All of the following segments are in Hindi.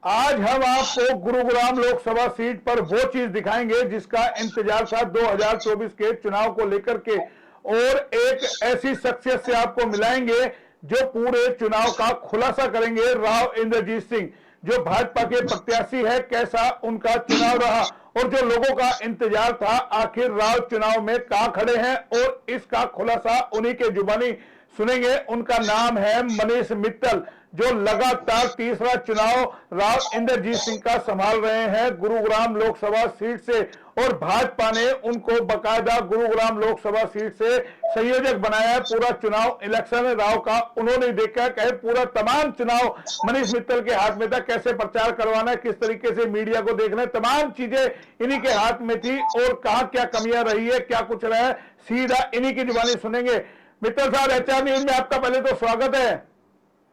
आज हम आपको गुरुग्राम लोकसभा सीट पर वो चीज दिखाएंगे जिसका इंतजार था 2024 के चुनाव को लेकर के, और एक ऐसी शख्सियत से आपको मिलाएंगे जो पूरे चुनाव का खुलासा करेंगे। राव इंद्रजीत सिंह जो भाजपा के प्रत्याशी है, कैसा उनका चुनाव रहा और जो लोगों का इंतजार था आखिर राव चुनाव में कहां खड़े हैं, और इसका खुलासा उन्हीं के जुबानी सुनेंगे। उनका नाम है मनीष मित्तल, जो लगातार तीसरा चुनाव राव इंद्रजीत सिंह का संभाल रहे हैं गुरुग्राम लोकसभा सीट से, और भाजपा ने उनको बकायदा गुरुग्राम लोकसभा सीट से संयोजक बनाया है। पूरा चुनाव इलेक्शन राव का उन्होंने देखा, कहे पूरा तमाम चुनाव मनीष मित्तल के हाथ में था, कैसे प्रचार करवाना है, किस तरीके से मीडिया को देखना है, तमाम चीजें इन्हीं के हाथ में थी। और कहां क्या कमियां रही है, क्या कुछ रहा है, सीधा इन्हीं की जुबानी सुनेंगे। मित्तल साहब, एचआर न्यूज में आपका पहले तो स्वागत है।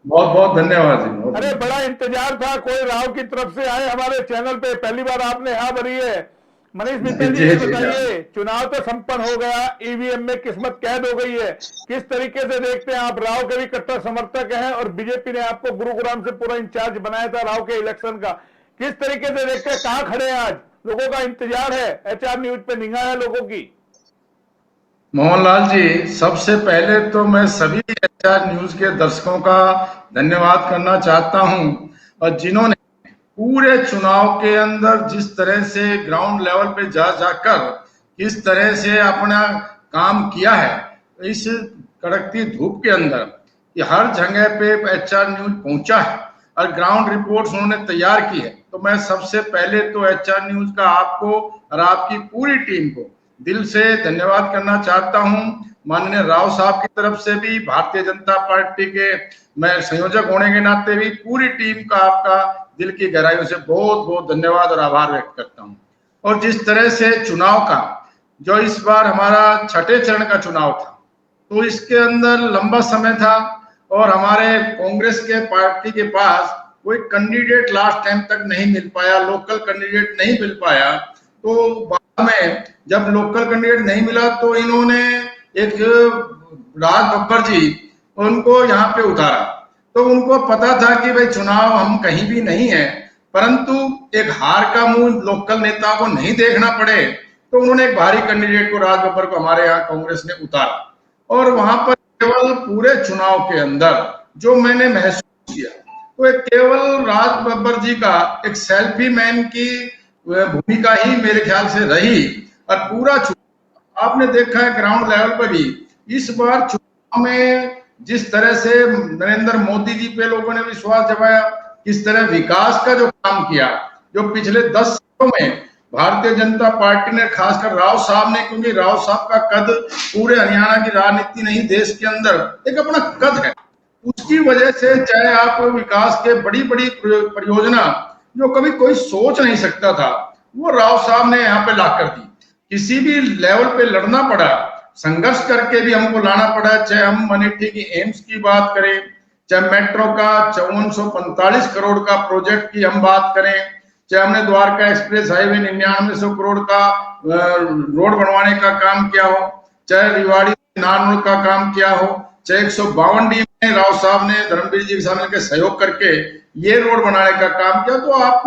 बहुत बहुत धन्यवाद जी। अरे बड़ा इंतजार था, कोई राव की तरफ से आए हमारे चैनल पे, पहली बार आपने हाँ भरी है। मनीष मित्तल जी, बताइए, चुनाव तो संपन्न हो गया, ईवीएम में किस्मत कैद हो गई है, किस तरीके से देखते हैं आप? राव के भी कट्टर समर्थक हैं और बीजेपी ने आपको गुरुग्राम से पूरा इंचार्ज बनाया था राव के इलेक्शन का, किस तरीके से देखते हैं, कहां खड़े हैं आज? लोगों का इंतजार है, एचआर न्यूज पे निगाह है लोगों की। मोहनलाल जी, सबसे पहले तो मैं सभी एचआर न्यूज के दर्शकों का धन्यवाद करना चाहता हूं, और जिन्होंने पूरे चुनाव के अंदर जिस तरह से ग्राउंड लेवल पे जा जाकर किस तरह से अपना काम किया है, इस कड़कती धूप के अंदर ये हर जगह पे एचआर न्यूज पहुंचा है और ग्राउंड रिपोर्ट्स उन्होंने तैयार की है। तो मैं सबसे पहले तो एचआर न्यूज का आपको और आपकी पूरी टीम को दिल से धन्यवाद करना चाहता हूं। माननीय राव साहब की तरफ से भी, भारतीय जनता पार्टी के मैं संयोजक होने के नाते भी पूरी टीम का आपका दिल की गहराइयों से बहुत बहुत धन्यवाद और आभार व्यक्त करता हूं। और जिस तरह से चुनाव का जो इस बार हमारा छठे चरण का चुनाव था, तो इसके अंदर लंबा समय था और हमारे कांग्रेस के पार्टी के पास कोई कैंडिडेट लास्ट टाइम तक नहीं मिल पाया, लोकल कैंडिडेट नहीं मिल पाया। तो बाद में जब लोकल कैंडिडेट नहीं मिला तो इन्होंने एक राज बब्बर जी उनको यहाँ पे उतारा। तो उनको पता था कि भाई चुनाव हम कहीं भी नहीं है, परंतु एक हार का मुंह लोकल नेताओं को नहीं देखना पड़े, तो उन्होंने एक भारी कैंडिडेट को, राज बब्बर को, हमारे यहाँ कांग्रेस ने उतारा। और वहां पर केवल पूरे चुनाव के अंदर जो मैंने महसूस किया, तो एक केवल राज बब्बर जी का एक सेल्फी मैन की भूमिका ही मेरे ख्याल से रही। और पूरा चुनाव आपने देखा है ग्राउंड लेवल पर भी, इस बार चुनाव में जिस तरह से नरेंद्र मोदी जी पे लोगों ने विश्वास जताया, किस तरह विकास का जो काम किया, जो पिछले 10 सालों में भारतीय जनता पार्टी ने, खासकर राव साहब ने, क्योंकि राव साहब का कद पूरे हरियाणा की राजनीति नहीं देश के अंदर एक अपना कद है, उसकी वजह से चाहे आप विकास के बड़ी बड़ी परियोजना जो कभी कोई सोच नहीं सकता था, वो राव साहब ने यहाँ पे ला कर दी। किसी भी लेवल पे लड़ना पड़ा, संघर्ष करके भी हमको लाना पड़ा, चाहे हम मनेठी की एम्स की बात करें, चाहे मेट्रो का 5445 करोड़ का प्रोजेक्ट की हम बात करें, चाहे हमने द्वारका एक्सप्रेस हाईवे 9900 करोड़ का रोड बनवाने का काम किया हो, चाहे रिवाड़ी नान का काम किया हो, चाहे 152 डी में राव साहब ने धर्मवीर जी के सामने के सहयोग करके ये रोड बनाने का काम किया। तो आप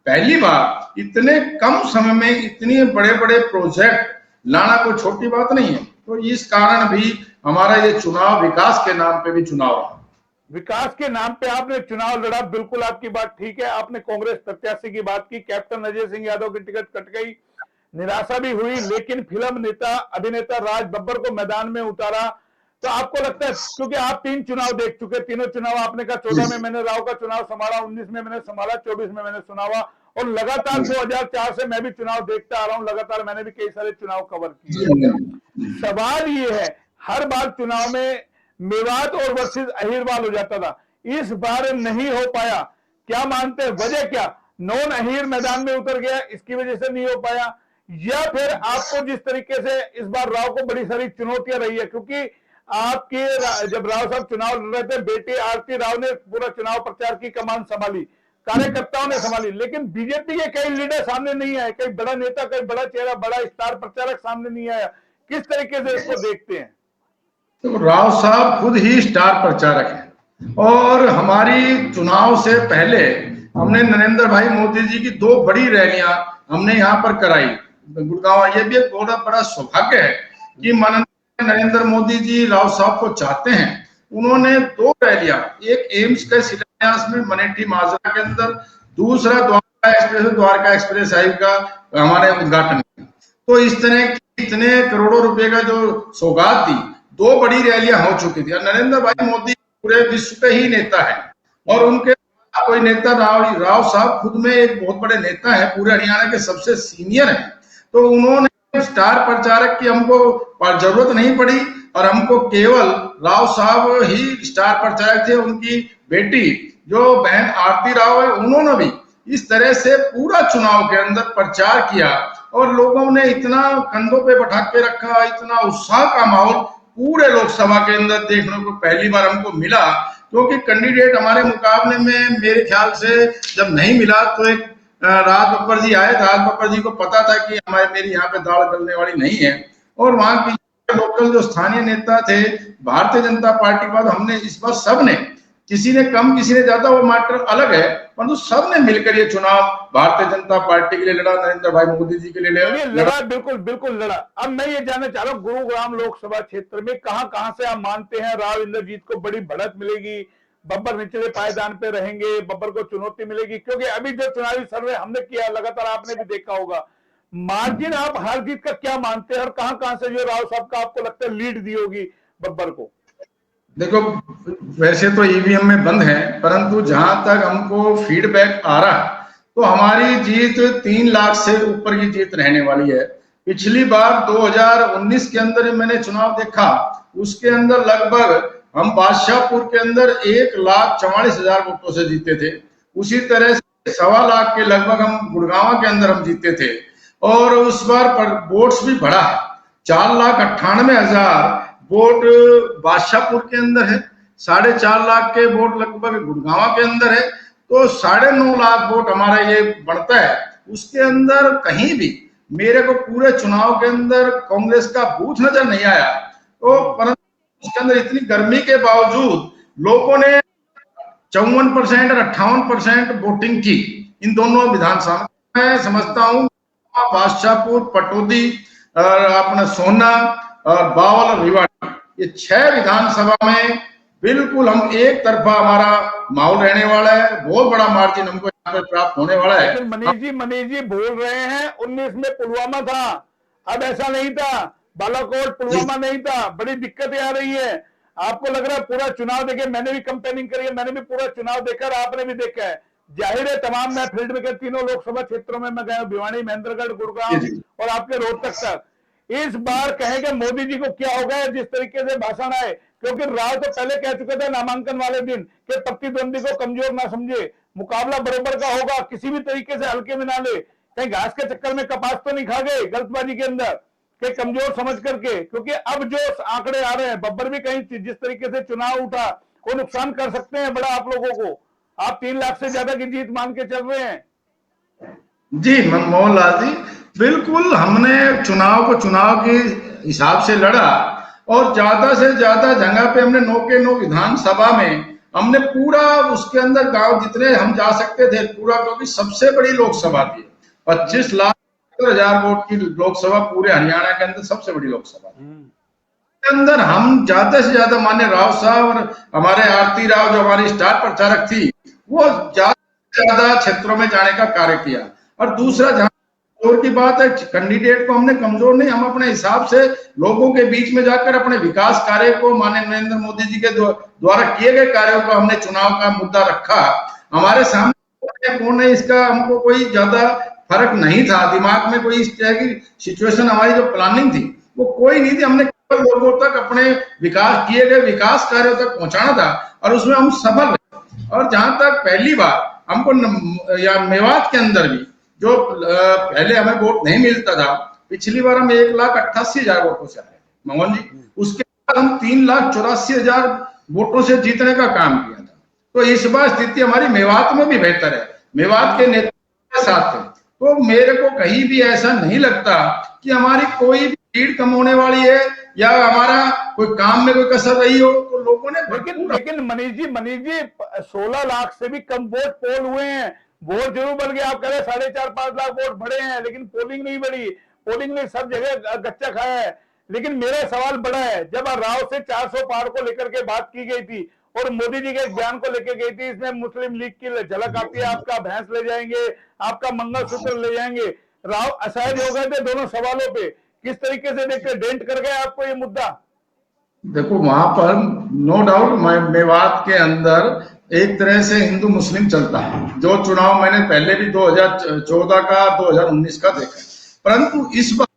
पहली बार इतने कम समय में इतने बड़े बड़े प्रोजेक्ट लाना कोई छोटी बात नहीं है। तो इस कारण भी हमारा ये चुनाव विकास के नाम पे भी चुनाव है। विकास के नाम पे आपने चुनाव लड़ा, बिल्कुल आपकी बात ठीक है। आपने कांग्रेस प्रत्याशी की बात की, कैप्टन अजय सिंह यादव की टिकट कट गई, निराशा भी हुई, लेकिन फिल्म नेता अभिनेता राज बब्बर को मैदान में उतारा। तो आपको लगता है, क्योंकि आप 3 चुनाव देख चुके, तीनों चुनाव आपने कहा 14 में मैंने राव का चुनाव संभाला, 19 में मैंने संभाला, 24 में मैंने सुनावा, और लगातार 2004 से मैं भी चुनाव देखता आ रहा हूं, लगातार मैंने भी कई सारे चुनाव कवर किए। सवाल ये है, हर बार चुनाव में मेवात और वर्सेस अहिरवाल हो जाता था, इस बार नहीं हो पाया। क्या मानते हैं, वजह क्या? नॉन अहिर मैदान में उतर गया, इसकी वजह से नहीं हो पाया, या फिर आपको जिस तरीके से इस बार राव को बड़ी सारी चुनौतियां रही है? क्योंकि आपके जब राव साहब चुनाव लड़ रहे थे, बेटी आरती राव ने पूरा चुनाव प्रचार की कमान संभाली, कार्यकर्ताओं ने संभाली, लेकिन बीजेपी के कई लीडर सामने नहीं आए, कई बड़ा नेता, कई बड़ा चेहरा, बड़ा स्टार प्रचारक सामने नहीं आया। किस तरीके से इसको देखते हैं? तो राव साहब खुद ही स्टार प्रचारक हैं और हमारी चुनाव से पहले हमने नरेंद्र भाई मोदी जी की 2 बड़ी रैलियां हमने यहाँ पर कराई गुड़गांव। ये भी एक बहुत बड़ा सौभाग्य है कि माननीय नरेंद्र मोदी जी राव साहब को चाहते हैं। उन्होंने 2 रैलियां, एक एम्स के शिलान्यास में मनेठी माजरा के अंदर, दूसरा द्वारका एक्सप्रेस हाईवे का हमारे उद्घाटन में। तो इस तरह की इतने करोड़ों रुपए का जो सौगात दी, 2 बड़ी रैलियां हो चुकी थी। और नरेंद्र भाई मोदी पूरे विश्व के ही नेता है और उनके कोई नेता राव साहब खुद में एक बहुत बड़े नेता है, पूरे हरियाणा के सबसे सीनियर हैं। तो उन्होंने स्टार प्रचारक की हमको जरूरत नहीं पड़ी और हमको केवल राव साहब ही स्टार प्रचारक थे। उनकी बेटी जो बहन आरती राव है, उन्होंने भी इस तरह से पूरा चुनाव के अंदर प्रचार किया और लोगों ने इतना कंधों पे बैठा के रखा, इतना उत्साह का माहौल पूरे लोकसभा के अंदर देखने को पहली बार हमको मिला। क्योंकि कैंडिडेट हमारे मुकाबले में मेरे ख्याल से जब नहीं मिला तो एक राज बब्बर जी आए। राज बब्बर जी को पता था कि मेरी यहाँ पे दाल गलने वाली नहीं है और वहां की लोकल जो स्थानीय नेता थे भारतीय जनता पार्टी के बाद हमने इस बार सबने, किसी ने कम किसी ने ज्यादा, वो मैटर अलग है, परंतु सबने मिलकर ये चुनाव भारतीय जनता पार्टी के लिए लड़ा, नरेंद्र भाई मोदी जी के लिए लड़ा। बिल्कुल बिल्कुल लड़ा। अब मैं ये जानना चाह रहा हूँ, गुरुग्राम लोकसभा क्षेत्र में कहां से आप मानते हैं राव इंद्रजीत को बड़ी बढ़त मिलेगी, बब्बर निचले पायदान पे रहेंगे, बब्बर को चुनौती मिलेगी? क्योंकि अभी जो चुनावी सर्वे हमने किया, लगातार आपने भी देखा होगा, मार्जिन आप हार जीत का क्या मानते हैं और कहां से जो राव साहब का आपको लगता है लीड दी होगी बब्बर को? देखो, वैसे तो ईवीएम में बंद है, परंतु जहां तक हमको फीडबैक आ रहा है तो हमारी जीत 3 लाख से ऊपर की जीत रहने वाली है। पिछली बार 2019 के अंदर मैंने चुनाव देखा, उसके अंदर लगभग हम बादशाहपुर के अंदर 1,44,000 वोटों से जीते थे। उसी तरह से 1.25 लाख के लगभग हम गुड़गांव के अंदर हम जीते थे और उस बार पर वोट्स भी बढ़ा है। 4,98,000 वोट बादशाहपुर के अंदर है, 4.5 लाख के वोट लगभग गुड़गांव के अंदर है, तो 9.5 लाख वोट हमारा ये बढ़ता है। उसके अंदर कहीं भी मेरे को पूरे चुनाव के अंदर कांग्रेस का बूथ नजर नहीं आया। तो परंतु उसके अंदर इतनी गर्मी के बावजूद लोगों ने 54% और 58% वोटिंग की इन दोनों विधानसभा। मैं समझता हूँ बादशाहपुर, पटौदी, अपना सोना और बावल और रिवाड़ी, ये 6 विधानसभा में बिल्कुल हम एक तरफा हमारा माहौल रहने वाला है। बहुत बड़ा मार्जिन हमको यहाँ पे प्राप्त होने वाला है। लेकिन मनीष जी बोल रहे हैं 19 में पुलवामा था, अब ऐसा नहीं था, बालाकोट पुलवामा नहीं था, बड़ी दिक्कतें आ रही है। आपको लग रहा है पूरा चुनाव देखे, मैंने भी कंपेनिंग करी है, मैंने भी पूरा चुनाव देखा और आपने भी देखा है, जाहिर है तमाम मैं फील्ड में तीनों लोकसभा क्षेत्रों में मैं गया, भिवानी, महेंद्रगढ़, गुड़गांव और आपके रोहतक तक। इस बार कहेंगे मोदी जी को क्या हो गया जिस तरीके से भाषण आए? क्योंकि राव तो पहले कह चुके थे नामांकन वाले दिन कि प्रतिद्वंदी को कमजोर ना समझे, मुकाबला बराबर का होगा, किसी भी तरीके से हल्के में ना ले, कहीं घास के चक्कर में कपास तो नहीं खा गए गलतबाजी के अंदर कि कमजोर समझ करके। क्योंकि अब जो आंकड़े आ रहे हैं, बब्बर भी कहीं जिस तरीके से चुनाव उठा वो नुकसान कर सकते हैं बड़ा आप लोगों को। आप 3 लाख से ज्यादा की जीत मान के चल रहे हैं। जी मनमोहन लाल जी, बिल्कुल हमने चुनाव को चुनाव के हिसाब से लड़ा और ज्यादा से ज्यादा जगह पे हमने 9 के 9 विधानसभा में हमने पूरा उसके अंदर गांव जितने हम जा सकते थे पूरा, क्योंकि सबसे बड़ी लोकसभा थी, 25,70,000 वोट की लोकसभा पूरे हरियाणा के अंदर सबसे बड़ी लोकसभा के अंदर हम ज्यादा से ज्यादा, मान्य राव साहब और हमारे आरती राव जो हमारी स्टार प्रचारक थी, वो ज्यादा से ज्यादा क्षेत्रों में जाने का कार्य किया। और दूसरा, जहां कमजोर की बात है, कैंडिडेट को हमने कमजोर नहीं, हम अपने हिसाब से लोगों के बीच में जाकर अपने विकास कार्य को, माननीय नरेंद्र मोदी जी के द्वारा किए गए कार्यों को हमने चुनाव का मुद्दा रखा। हमारे सामने कौन है इसका हमको कोई ज्यादा फर्क नहीं था, दिमाग में कोई इस तरह की सिचुएशन, हमारी जो प्लानिंग थी वो कोई नहीं थी। हमने केवल लोगों तक अपने विकास किए गए विकास कार्यों तक पहुंचाना था और उसमें हम सफल रहे। और जहां तक पहली बार हमको या मेवात के अंदर भी जो पहले हमें वोट नहीं मिलता था, पिछली बार हम 1,88,000 वोटों से आए मोहन जी, उसके बाद हम 3,84,000 वोटों से जीतने का काम किया था। तो इस बार स्थिति हमारी मेवात में भी बेहतर है, मेवात के नेता के साथ थे, तो मेरे को कहीं भी ऐसा नहीं लगता कि हमारी कोई भी लीड कम होने वाली है या हमारा कोई काम में कोई कसर रही हो। तो लोगों ने लेकिन मनीष जी 16 लाख से भी कम वोट पोल हुए हैं, वोट जरूर बढ़ गया, आप कह रहे 4.5-5 लाख वोट बढ़े हैं, लेकिन पोलिंग नहीं बढ़ी। पोलिंग ने सब जगह गच्चा खाया है। लेकिन मेरा सवाल बड़ा है, जब राव से 400 पार को लेकर के बात की गई थी और मोदी जी के एक बयान को लेकर गई थी, इसमें मुस्लिम लीग की झलक आती है, आपका भैंस ले जाएंगे, आपका मंगलसूत्र ले जाएंगे। राव असहज हो गए थे दोनों सवालों पे। किस तरीके से देखते, डेंट कर गया आपको ये मुद्दा? देखो, वहां पर नो डाउट मेवात के अंदर एक तरह से हिंदू मुस्लिम चलता है। जो चुनाव मैंने पहले भी 2014 का 2019 का देखा, परंतु इस बार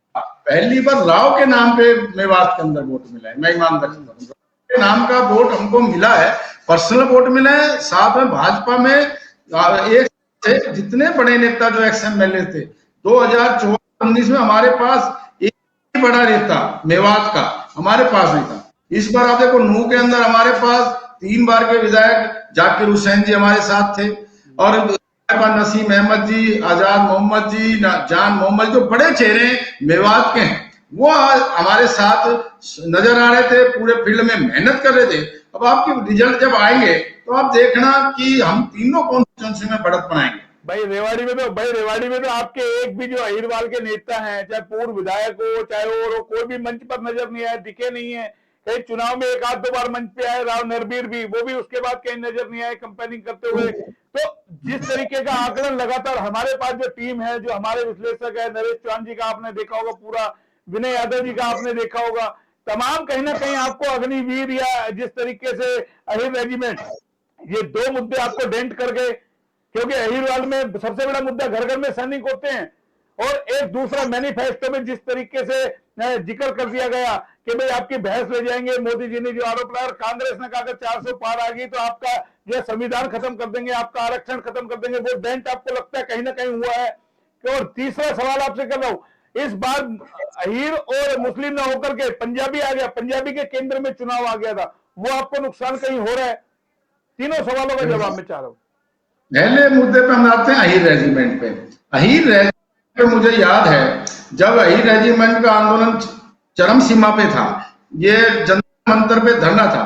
पहली बार राव के नाम पे मेवात के अंदर वोट मिला है। मैं ईमानदारी से के नाम का वोट हमको मिला है, पर्सनल वोट मिला है। साथ में भाजपा में एक से जितने बड़े नेता जो एक्स एमएलए थे 2014-19 में, हमारे पास एक ही बड़ा नेता मेवात का हमारे पास नहीं था। इस बार आप देखो, नूह के अंदर हमारे पास 3 बार के विधायक जाकिर हुसैन जी हमारे साथ थे, और नसीम अहमद जी, आजाद मोहम्मद जी, जान मोहम्मद, जो बड़े चेहरे मेवात के हैं, वो हमारे साथ नजर आ रहे थे, पूरे फील्ड में मेहनत कर रहे थे। अब आपके रिजल्ट जब आएंगे तो आप देखना कि हम तीनों कॉन्स्टिट्यूंसी में बढ़त बनाएंगे। भाई रेवाड़ी में तो आपके एक भी जो अहिरवाल के नेता हैं, चाहे पूर्व विधायक हो चाहे और हो, कोई भी मंच पर नजर नहीं आए, दिखे नहीं है। कई चुनाव में 1-2 बार मंच पे आए, राव नरबीर भी, वो भी उसके बाद कहीं नजर नहीं आए कंपेनिंग करते हुए। तो जिस तरीके का आकलन लगातार हमारे पास जो टीम है, जो हमारे विश्लेषक है, नरेश चौहान जी का आपने देखा होगा, पूरा विनय यादव जी का आपने देखा होगा, तमाम कहीं ना कहीं आपको अग्निवीर या जिस तरीके से अहिर रेजिमेंट, ये 2 मुद्दे आपको डेंट कर गए। क्योंकि अहिरवाल में सबसे बड़ा मुद्दा घर घर में सैनिक होते हैं, और एक दूसरा मैनिफेस्टो में जिस तरीके से जिक्र कर दिया गया कि भाई आपकी भैंस ले जाएंगे, मोदी जी ने जो आरोप लगाया, कांग्रेस ने कहा 400 पार आ गई तो आपका यह संविधान खत्म कर देंगे, आपका आरक्षण खत्म कर देंगे, वो डेंट आपको लगता है कहीं ना कहीं हुआ है? और तीसरा सवाल आपसे कर रहा हूं, इस बार अहीर और मुस्लिम ना होकर के पंजाबी आ गया, पंजाबी के केंद्र में चुनाव आ गया था, वो आपको नुकसान कहीं हो रहा है? तीनों सवालों का जवाब मैं चाह रहा हूं। पहले मुद्दे पे हम आते हैं अहीर रेजिमेंट पे। अहीर रेजिमेंट पे मुझे याद है, जब अहीर रेजिमेंट का आंदोलन चरम सीमा पे था, ये जंतर मंतर पे धरना था,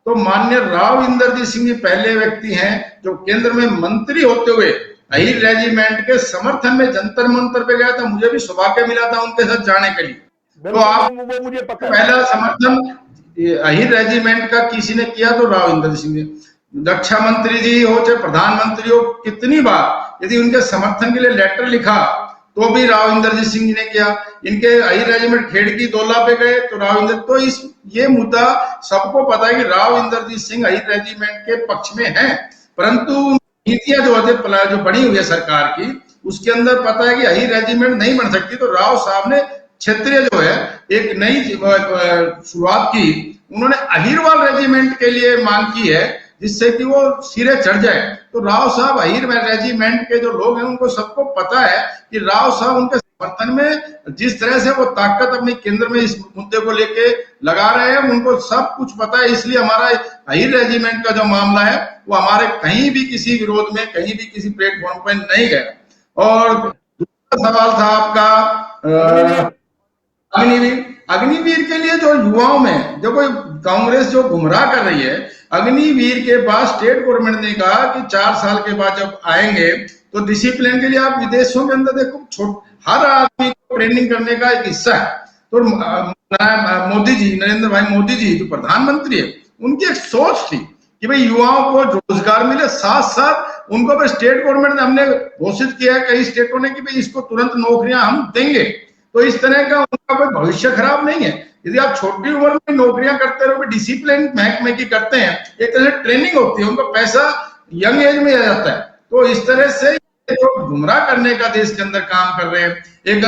तो माननीय राव इंदरजीत सिंह जी पहले व्यक्ति हैं जो केंद्र में मंत्री होते हुए अहीर रेजिमेंट के समर्थन में जंतर मंतर पे गया था। मुझे भी सौभाग्य मिला था उनके साथ जाने के लिए। तो आप वो मुझे पता है, पहला समर्थन अहीर रेजिमेंट का किसी ने किया तो राव इंदरजीत सिंह जी। रक्षा मंत्री जी हो चाहे प्रधानमंत्री हो, कितनी बार यदि उनके समर्थन के लिए लेटर लिखा तो भी राव इंदरजीत सिंह जी ने किया। इनके अहीर रेजिमेंट खेड़की दौला पे गए तो राव इंदर, तो ये मुद्दा सबको पता है कि राव इंदरजीत सिंह अहीर रेजिमेंट के पक्ष में हैं, परंतु नीतियां जो बनी हुई है सरकार की, उसके अंदर पता है कि अहीर रेजिमेंट नहीं बन सकती। तो राव साहब ने क्षेत्रीय जो है एक नई शुरुआत की, उन्होंने अहीरवाल रेजिमेंट के लिए मांग की है, जिससे कि वो सिरे चढ़ जाए। तो राव साहब अहीर रेजिमेंट के जो लोग हैं उनको सबको पता है कि राव साहब उनके समर्थन में जिस तरह से वो ताकत अपने केंद्र में इस मुद्दे को लेके लगा रहे हैं, उनको सब कुछ पता है। इसलिए हमारा अहीर रेजिमेंट का जो मामला है वो हमारे कहीं भी किसी विरोध में, कहीं भी किसी प्लेटफॉर्म पर नहीं गया। और दूसरा सवाल था आपका अग्निवीर के लिए जो युवाओं में जो कोई कांग्रेस जो गुमराह कर रही है, अग्निवीर के बाद स्टेट गवर्नमेंट ने कहा कि 4 साल के बाद जब आएंगे तो डिसिप्लिन के लिए आप विदेशों के अंदर देखो, हर आदमी को ट्रेनिंग करने का एक हिस्सा है। तो मोदी जी, नरेंद्र भाई मोदी जी जो प्रधानमंत्री है, उनकी एक सोच थी कि भाई युवाओं को रोजगार मिले, साथ साथ उनको भी स्टेट गवर्नमेंट ने हमने घोषित किया है कई स्टेटों ने कि भाई इसको तुरंत नौकरियां हम देंगे। तो इस तरह का उनका कोई भविष्य खराब नहीं है। यदि आप छोटी उम्र में नौकरियां करते रहो, डिसिप्लिन महकमे की करते हैं, एक तरह से ट्रेनिंग होती है, उनको पैसा यंग एज में आ जाता है। तो इस तरह से जो गुमराह करने का देश के अंदर काम कर रहे हैं, एक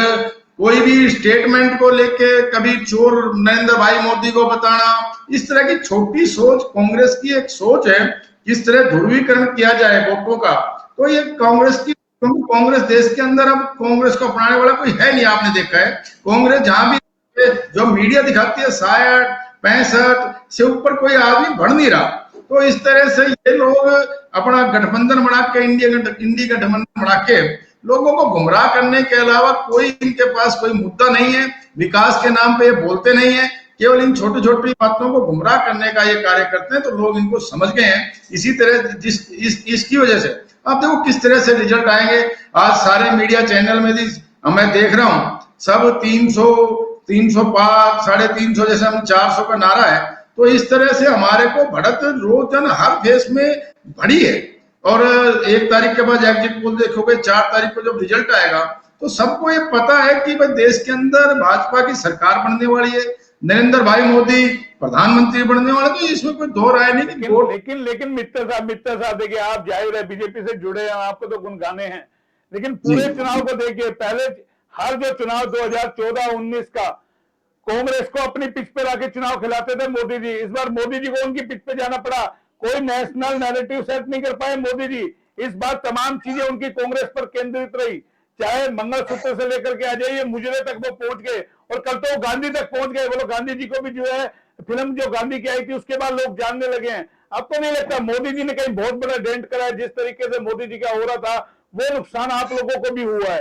कोई भी स्टेटमेंट को लेके कभी चोर नरेंद्र भाई मोदी को बताना, इस तरह की छोटी सोच कांग्रेस की एक सोच है, किस तरह ध्रुवीकरण किया जाए वोटों का। तो ये कांग्रेस की, क्योंकि कांग्रेस देश के अंदर अब कांग्रेस को अपनाने वाला कोई है नहीं। आपने देखा है कांग्रेस जहां भी जो मीडिया दिखाती है 60-65 से ऊपर कोई आदमी बढ़ नहीं रहा। तो इस तरह से ये लोग अपना गठबंधन बना के, इंडी गठबंधन बना के लोगों को गुमराह करने के अलावा कोई इनके पास कोई मुद्दा नहीं है। विकास के नाम पे ये बोलते नहीं है, केवल इन छोटी छोटी बातों को गुमराह करने का ये कार्य करते हैं। तो लोग इनको समझ गए हैं। इसी तरह इसकी वजह से अब देखो किस तरह से रिजल्ट आएंगे। आज सारे मीडिया चैनल में भी मैं देख रहा हूं, सब 300, 300 पार, 350, जैसे हम 400 का नारा है। तो इस तरह से हमारे को बढ़त रोजन हर फेस में बढ़ी है। और 1 तारीख के बाद एग्जिट पोल देखोगे, 4 तारीख को जब रिजल्ट आएगा तो सबको ये पता है कि भाई देश के अंदर भाजपा की सरकार बनने वाली है, नरेंद्र भाई मोदी प्रधानमंत्री बनने वाले। तो इसमें कोई दो राय नहीं। लेकिन मित्तर साहब देखिए, आप जाहिर है बीजेपी से जुड़े हैं, आपको तो गुनगाने हैं, लेकिन पूरे चुनाव को देखिए, पहले हर जो चुनाव 2014-19 का कांग्रेस को अपनी पिच पे लाके चुनाव खिलाते थे मोदी जी। इस बार मोदी जी को उनकी पिच पे जाना पड़ा, कोई नेशनल नैरेटिव सेट नहीं कर पाए मोदी जी। इस बार तमाम चीजें उनकी कांग्रेस पर केंद्रित रही, चाहे मंगलसूत्र से लेकर के आ जाइए मुजरे तक वो पहुंच गए, और कल तो वो गांधी तक पहुंच गए। बोलो, गांधी जी को भी जो है फिल्म जो गांधी की आई थी उसके बाद लोग जानने लगे हैं। अब तो नहीं लगता मोदी जी ने कहीं बहुत बड़ा डेंट करा है। जिस तरीके से मोदी जी का हो रहा था वो नुकसान आप लोगों को भी हुआ है।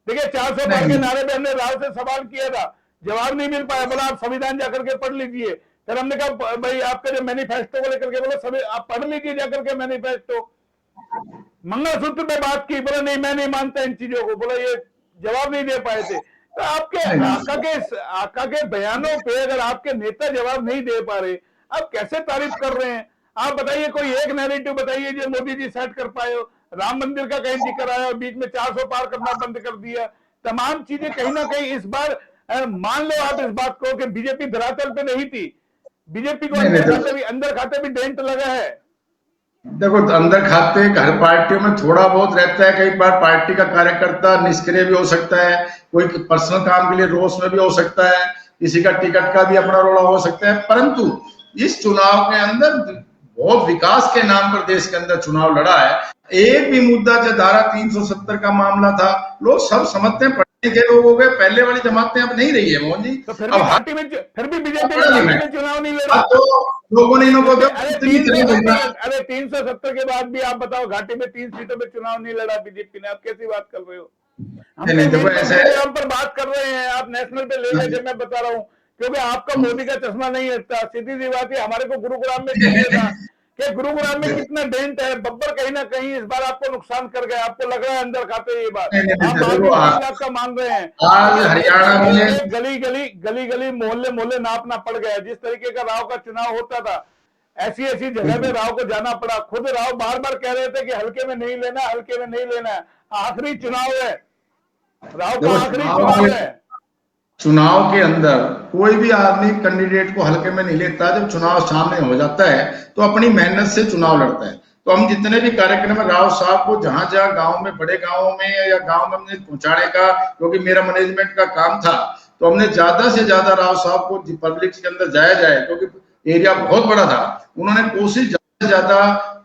देखिए, 400 पार के नारे पे हमने राव से सवाल किया था, जवाब नहीं मिल पाया। बोला आप संविधान जाकर के पढ़ लीजिए। फिर हमने कहा भाई आपके जो मैनिफेस्टो को लेकर के, बोलो सभी आप पढ़ लीजिए जाकर के मैनिफेस्टो। मंगलसूत्र पे बात की, बोला नहीं मैं नहीं मानता इन चीजों को। बोला ये जवाब नहीं दे पाए थे। तो आपके आका के बयानों पे अगर आपके नेता जवाब नहीं दे पा रहे, आप कैसे तारीफ कर रहे हैं? आप बताइए, कोई एक नैरेटिव बताइए जो मोदी जी सेट कर पाए हो। राम मंदिर का कहीं जिक्र आया और बीच में 400 पार करना बंद कर दिया। तमाम चीजें कहीं ना कहीं इस बार मान लो आप इस बात को कि बीजेपी धरातल पे नहीं थी, बीजेपी को अंदर खाते भी डेंट लगा है। देखो, अंदर खाते हर पार्टियों में थोड़ा बहुत रहता है। कई बार पार्टी का कार्यकर्ता निष्क्रिय भी हो सकता है, कोई पर्सनल काम के लिए रोष में भी हो सकता है, किसी का टिकट का भी अपना रोड़ा हो सकता है। परंतु इस चुनाव के अंदर बहुत विकास के नाम पर देश के अंदर चुनाव लड़ा है। एक भी मुद्दा, जो धारा 370 का मामला था, लोग सब समझते हैं, पढ़ने के लोग हो गए। पहले वाली जमातें अब नहीं रही है मोहन जी। तो फिर भी बीजेपी में चुनाव नहीं लड़ा तो लोगों ने अरे 370 के बाद भी आप बताओ, घाटी में 3 सीटों में चुनाव नहीं लड़ा बीजेपी ने। आप कैसी बात कर रहे हो? हम पर बात कर रहे हैं, आप नेशनल पे ले गए। मैं बता रहा हूँ क्योंकि आपका मोदी का चश्मा नहीं हटता। सीधी सी बात है, हमारे को गुरुग्राम में चाहिए था कि गुरुग्राम में कितना डेंट है। बब्बर कहीं ना कहीं इस बार आपको नुकसान कर गए। आपको लग रहा है अंदर खाते ये बात, आप 3 लाख का मान रहे हैं। हरियाणा में गली मोहल्ले नापना पड़ गया। जिस तरीके का राव का चुनाव होता था, ऐसी जगह में राव को जाना पड़ा। खुद राव बार बार कह रहे थे कि हल्के में नहीं लेना, हल्के में नहीं लेना। आखिरी चुनाव है, राव का आखिरी चुनाव है। चुनाव के अंदर कोई भी आदमी कैंडिडेट को हल्के में नहीं लेता। जब चुनाव सामने हो जाता है तो अपनी मेहनत से चुनाव लड़ता है। तो हम जितने भी कार्यक्रम में राव साहब को जहां जहां गांव में, बड़े गांवों में या गांव में हमने पहुंचाने का, क्योंकि मेरा मैनेजमेंट का काम था, तो हमने ज्यादा से ज्यादा राव साहब को पब्लिक के अंदर जाया जाए, क्योंकि एरिया बहुत बड़ा था। उन्होंने कोशिश ज्यादा से ज्यादा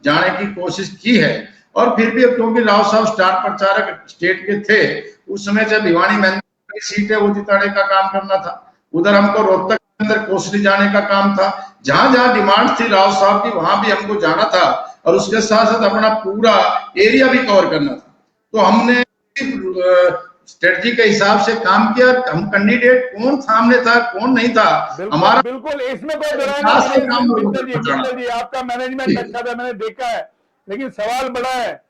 जाने की कोशिश की है। और फिर भी क्योंकि राव साहब स्टार प्रचारक स्टेट के थे, उस समय जब भिवानी सीट है वो जिताने का काम करना था। उधर हमको रोहतक के अंदर कोसली जाने का काम था। जहां जहां डिमांड थी राव साहब की, वहां भी हमको जाना था और उसके साथ साथ अपना पूरा एरिया भी कवर करना था। तो हमने स्ट्रेटजी के हिसाब से काम किया। हम कैंडिडेट कौन सामने था, कौन नहीं था, हमारा बिल्कुल इसमें कोई मित्तल जी आपका मैनेजमेंट अच्छा था, मैंने देखा है। लेकिन सवाल बड़ा है,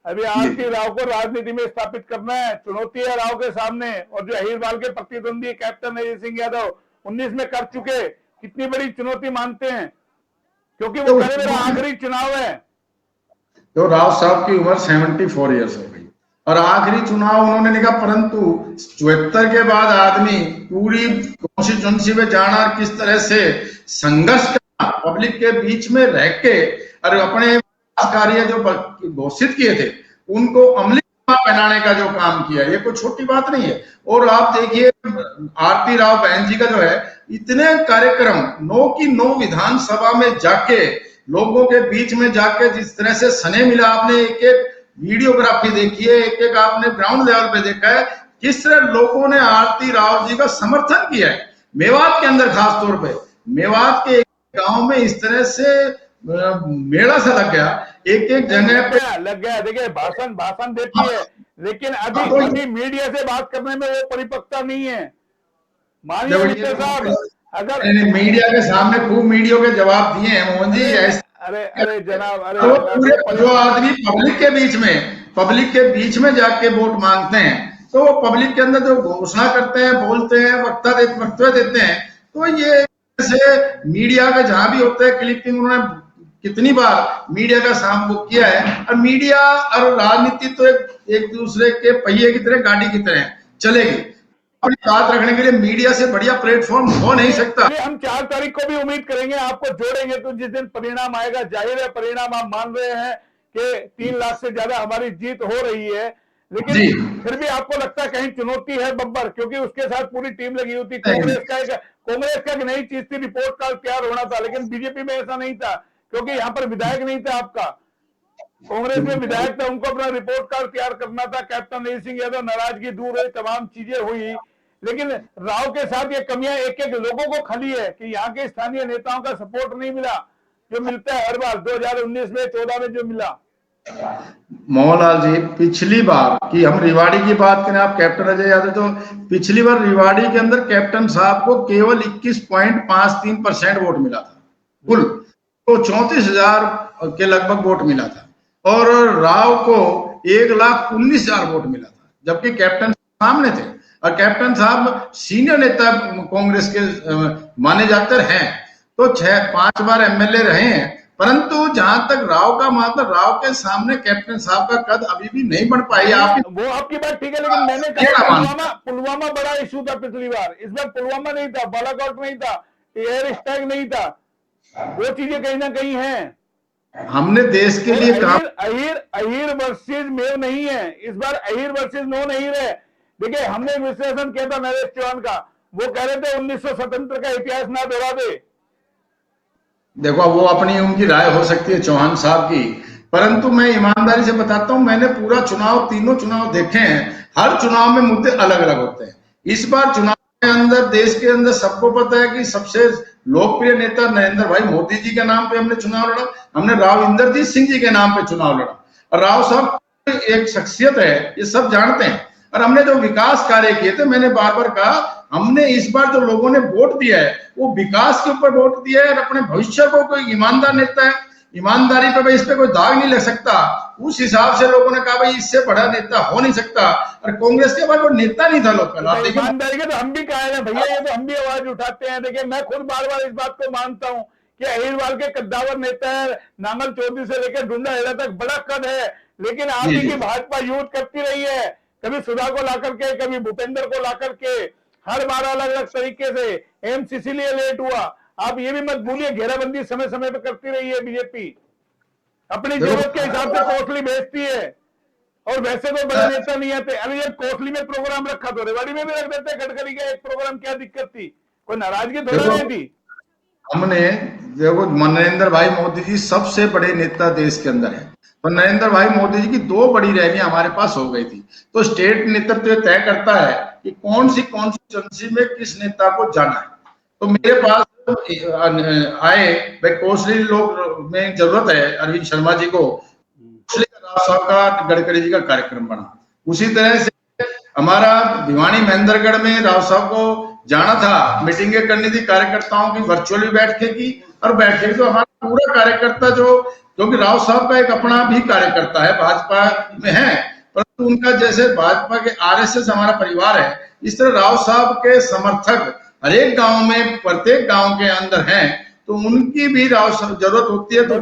अभी आरती राव को राजनीति में स्थापित करना है। चुनौती है राव के सामने। और जो अहिरवाल के प्रतिद्वंदी कैप्टन अजय सिंह यादव 19 में कर चुके, कितनी बड़ी चुनौती मानते हैं? क्योंकि वो कह रहे मेरा आखिरी चुनाव है। तो राव साहब की उम्र 74 ईयर्स हो गई और आखिरी चुनाव उन्होंने निकला। परंतु 74 के बाद आदमी पूरी कॉन्स्टिट्यूंसी में जाना, किस तरह से संघर्ष करना, पब्लिक के बीच में रह के, और अपने कार्य जो घोषित किए थे उनको अमली पहनाने का जो काम किया, ये कोई छोटी बात नहीं है। और आप देखिए आरती राव बहन जी का जो है, इतने कार्यक्रम 9 की 9 विधानसभा में जाके, लोगों के बीच में जाके जिस तरह से सने मिला, आपने एक एक वीडियोग्राफी देखी है, एक एक आपने ग्राउंड लेवल पे देखा है किस तरह लोगों ने आरती राव जी का समर्थन किया है। मेवात के अंदर खास तौर पे, मेवात के गांव में इस तरह से मेला सा लग गया, एक एक जगह पे लग गया। देखिए भाषण देती है, लेकिन अभी मीडिया से बात करने में वो परिपक्वता नहीं है। मानिए साहब, अगर मीडिया के सामने खूब मीडिया के जवाब दिए हैं मोहन जी। अरे अरे जनाब, अरे तो जनाब, पूरे जो आदमी पब्लिक के बीच में जाके वोट मांगते हैं, तो वो पब्लिक के अंदर जो घोषणा करते हैं, बोलते हैं, वक्तव्य देते हैं, तो ये जैसे मीडिया का जहां भी होता है क्लिपिंग, उन्होंने कितनी बार मीडिया का सामना किया है। और मीडिया और राजनीति तो एक दूसरे के पहिए की तरह, गाड़ी की तरह चलेगी। अपनी बात रखने के लिए मीडिया से बढ़िया प्लेटफॉर्म हो नहीं सकता। चलिए, हम 4 तारीख को भी उम्मीद करेंगे, आपको जोड़ेंगे, तो जिस दिन परिणाम आएगा, जाहिर है परिणाम आप मान रहे हैं कि 3 लाख से ज्यादा हमारी जीत हो रही है, लेकिन जी। फिर भी आपको लगता है कहीं चुनौती है बब्बर, क्योंकि उसके साथ पूरी टीम लगी हुई थी। कांग्रेस का एक नई चीज थी, रिपोर्ट कार्ड तैयार होना था, लेकिन बीजेपी में ऐसा नहीं था, क्योंकि यहाँ पर विधायक नहीं था आपका। कांग्रेस में विधायक था, उनको अपना रिपोर्ट कार्ड तैयार करना था। कैप्टन अजीत सिंह यादव, नाराजगी दूर हुई, तमाम चीजें हुई, लेकिन राव के साथ ये कमियां एक एक लोगों को खली है कि यहाँ के स्थानीय नेताओं का सपोर्ट नहीं मिला, जो मिलता है हर बार। 2019 में, 14 में जो मिला। मोहनलाल जी, पिछली बार की हम रिवाड़ी की बात करें, आप कैप्टन अजय यादव, तो पिछली बार रिवाड़ी के अंदर कैप्टन साहब को केवल 21.53% वोट मिला था कुल, तो 34,000 के लगभग वोट मिला था, और राव को 1,19,000 वोट मिला था, जबकि कैप्टन सामने थे। और कैप्टन साहब सीनियर नेता कांग्रेस के माने जाते हैं, तो 5 बार एमएलए रहे हैं, परंतु जहां तक राव का मतलब, राव के सामने कैप्टन साहब का कद अभी भी नहीं बढ़ पाई। वो आपकी बात ठीक है, लेकिन मैंने कहा पुलवामा बड़ा इशू था पिछली बार, इस बार पुलवामा नहीं था, बालाकोट नहीं था, एयर स्ट्राइक नहीं था, वो चीजें कहीं ना कहीं हैं। हमने देश के लिए काम, अहीर वर्सेस मेव नहीं है इस बार, अहीर वर्सेस नो नहीं रहे। देखिए, हमने विश्लेषण किया था नरेश चौहान का, वो कह रहे थे 1977 का इतिहास ना दोहरा दे। देखो, वो अपनी उनकी राय हो सकती है चौहान साहब की, परंतु मैं ईमानदारी से बताता हूं, मैंने पूरा चुनाव, तीनों चुनाव देखे हैं, हर चुनाव में मुद्दे अलग अलग होते हैं। इस बार चुनाव के अंदर, देश के अंदर सबको पता है कि सबसे लोकप्रिय नेता नरेंद्र भाई मोदी जी के नाम पे हमने चुनाव लड़ा, हमने राव इंद्रजीत सिंह जी के नाम पे चुनाव लड़ा। और राव साहब एक शख्सियत है, ये सब जानते हैं। और हमने जो विकास कार्य किए थे, मैंने बार बार कहा, हमने इस बार जो लोगों ने वोट दिया है, वो विकास के ऊपर वोट दिया है, और अपने भविष्य को, कोई ईमानदार नेता है, ईमानदारी पे भाई इस पे कोई दाग नहीं लग सकता, उस हिसाब से लोगों ने कहा भाई इससे बड़ा नेता हो नहीं सकता। और कांग्रेस के बाद वो नेता नहीं था लोकल। आप देखिए, ईमानदारी के तो हम भी कहे हैं भैया, ये तो हम भी आवाज उठाते हैं। देखिए, मैं खुद बार बार इस बात को मानता हूं कि अहिरवाल के कद्दावर नेता है, नांगल चौधरी से लेकर ढूंढा हेड़ा तक बड़ा कद है, लेकिन आप ही की भाजपा यूज करती रही है, कभी सुधा को ला करके, कभी भूपेंद्र को ला करके, हर बार अलग अलग तरीके से। एमसीसी लिए लेट हुआ, आप ये भी मत भूलिए, घेराबंदी समय समय पर करती रही है बीजेपी, अपनी जरूरत के हिसाब से कोसली भेजती है, और वैसे तो बड़े नेता नहीं आते। अरे जब कोसली में प्रोग्राम रखा तो रेवाड़ी में भी रख देते गडकरी का एक प्रोग्राम, क्या दिक्कत थी, कोई नाराजगी थोड़ा नहीं थी। हमने देखो, नरेंद्र भाई मोदी जी सबसे बड़े नेता देश के अंदर है, और नरेंद्र भाई मोदी जी की 2 बड़ी रैलियां हमारे पास हो गई थी। तो स्टेट नेतृत्व तय करता है कि कौन सी कॉन्स्टिट्यूंसी में किस नेता को जाना है। तो मेरे पास आए भाई, कोसली लोग में जरूरत है अरविंद शर्मा जी को, राव साहब का, गडकरी जी का कार्यक्रम बना। उसी तरह से हमारा भिवानी महेंद्रगढ़ में राव साहब को जाना था, मीटिंगें करनी थी कार्यकर्ताओं की, वर्चुअली बैठके की, और बैठके तो हमारा पूरा कार्यकर्ता जो, क्योंकि राव साहब का एक अपना भी कार्यकर्ता है, भाजपा में है, परंतु उनका जैसे भाजपा के आरएसएस हमारा परिवार है, इस तरह राव साहब के समर्थक हर एक गांव में, प्रत्येक गांव के अंदर हैं, तो उनकी भी राव जरूरत होती है। तो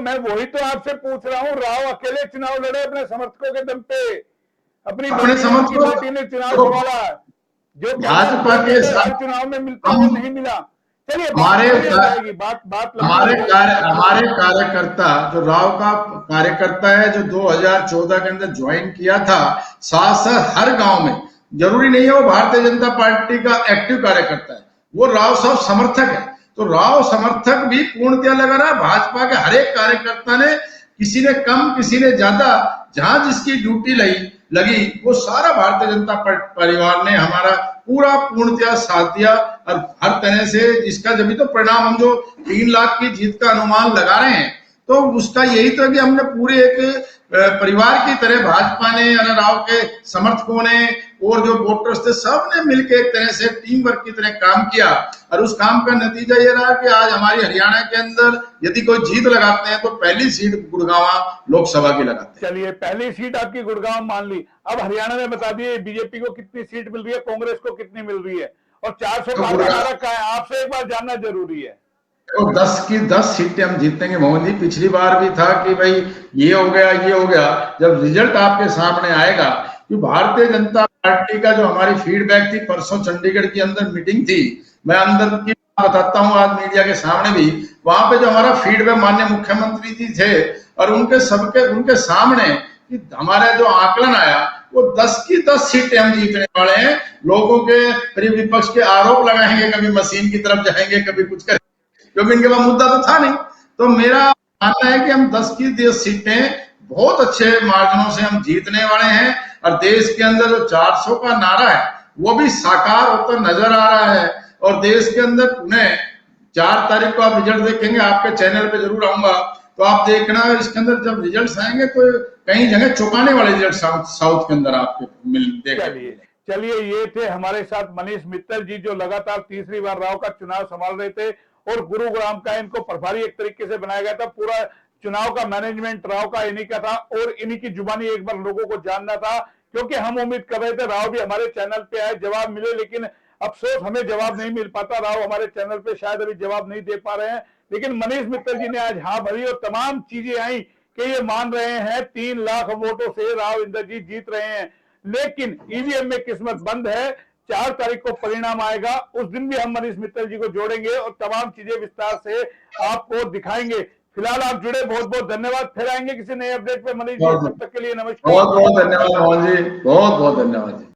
मैं वही तो आपसे पूछ रहा हूँ, राव अकेले चुनाव लड़े अपने समर्थकों के दम पे, अपने समर्थकों ने चुनाव संभाला, जो भाजपा के चुनाव में मिलता वो नहीं मिला। चलिए, हमारे कार्यकर्ता, जो राव का कार्यकर्ता है, जो 2014 के अंदर ज्वाइन किया था, साथ साथ हर गांव में, जरूरी नहीं है वो भारतीय जनता पार्टी का एक्टिव कार्यकर्ता है, वो राव साहब समर्थक है। तो राव समर्थक भी पूर्णतः लगा रहा, भाजपा के हर एक कार्यकर्ता ने, किसी ने कम किसी ने ज्यादा, जहां जिसकी ड्यूटी लगी वो सारा भारतीय जनता परिवार ने हमारा पूरा पूर्णतः साथ दिया। और हर तरह से इसका जब भी तो परिणाम, हम जो 3 लाख की जीत का अनुमान लगा रहे हैं, तो उसका यही तो है कि हमने पूरे एक परिवार की तरह भाजपा ने, अन्ना राव के समर्थकों ने और जो वोटर्स थे सब ने मिलकर एक तरह से टीम वर्क की तरह काम किया और उस काम का नतीजा ये रहा कि आज हमारी हरियाणा के अंदर यदि कोई जीत लगाते हैं तो पहली सीट गुड़गांव लोकसभा की लगाते हैं। चलिए, पहली सीट आपकी गुड़गांव मान ली, अब हरियाणा में बता दिए बीजेपी को कितनी सीट मिल रही है, कांग्रेस को कितनी मिल रही है, और 400 तो पार का नारा क्या है, आपसे एक बार जानना जरूरी है। तो 10 की 10 सीटें हम जीतेंगे मोहन जी। पिछली बार भी था कि भाई ये हो गया ये हो गया, जब रिजल्ट आपके सामने आएगा कि भारतीय जनता पार्टी का जो हमारी फीडबैक थी, परसों चंडीगढ़ के अंदर मीटिंग थी, मैं अंदर की बताता हूं आज मीडिया के सामने भी, वहां पे जो हमारा फीडबैक माननीय मुख्यमंत्री जी थे और उनके सामने कि हमारा जो आकलन आया वो 10 की 10 सीटें हम जीतने वाले हैं। लोगों के करीब विपक्ष के आरोप लगाएंगे, कभी मशीन की तरफ जाएंगे, कभी कुछ करेंगे, क्योंकि इनके पास मुद्दा तो था नहीं। तो मेरा मानना है कि हम 10 की 10 सीटें बहुत अच्छे मार्जिनों से हम जीतने वाले हैं और देश के अंदर जो 400 का नारा है वो भी साकार होता नजर आ रहा है। और देश के अंदर पुनः 4 तारीख को आप रिजल्ट देखेंगे, आपके चैनल पे जरूर आऊंगा, तो आप देखना इसके अंदर जब रिजल्ट आएंगे तो कई जगह चौंकाने वाले रिजल्ट साउथ के अंदर आपके चलिए चलिए, ये थे हमारे साथ मनीष मित्तल जी, जो लगातार तीसरी बार राव का चुनाव संभाल रहे थे और गुरुग्राम का इनको प्रभारी एक तरीके से बनाया गया था। पूरा चुनाव का मैनेजमेंट राव का इन्हीं का था और इन्हीं की जुबानी एक बार लोगों को जानना था, क्योंकि हम उम्मीद कर रहे थे राव भी हमारे चैनल पे आए, जवाब मिले, लेकिन अफसोस हमें जवाब नहीं मिल पाता। राव हमारे चैनल पे शायद अभी जवाब नहीं दे पा रहे हैं, लेकिन मनीष मित्तल जी ने आज हाँ भरी और तमाम चीजें आई कि ये मान रहे हैं 3 लाख वोटों से राव इंद्रजीत जीत रहे हैं, लेकिन ईवीएम में किस्मत बंद है। 4 तारीख को परिणाम आएगा, उस दिन भी हम मनीष मित्तल जी को जोड़ेंगे और तमाम चीजें विस्तार से आपको दिखाएंगे। फिलहाल आप जुड़े, बहुत बहुत धन्यवाद। फिर आएंगे किसी नए अपडेट पे मनीष जी, तब तक के लिए नमस्कार। बहुत बहुत धन्यवाद मोहन जी, बहुत बहुत धन्यवाद जी।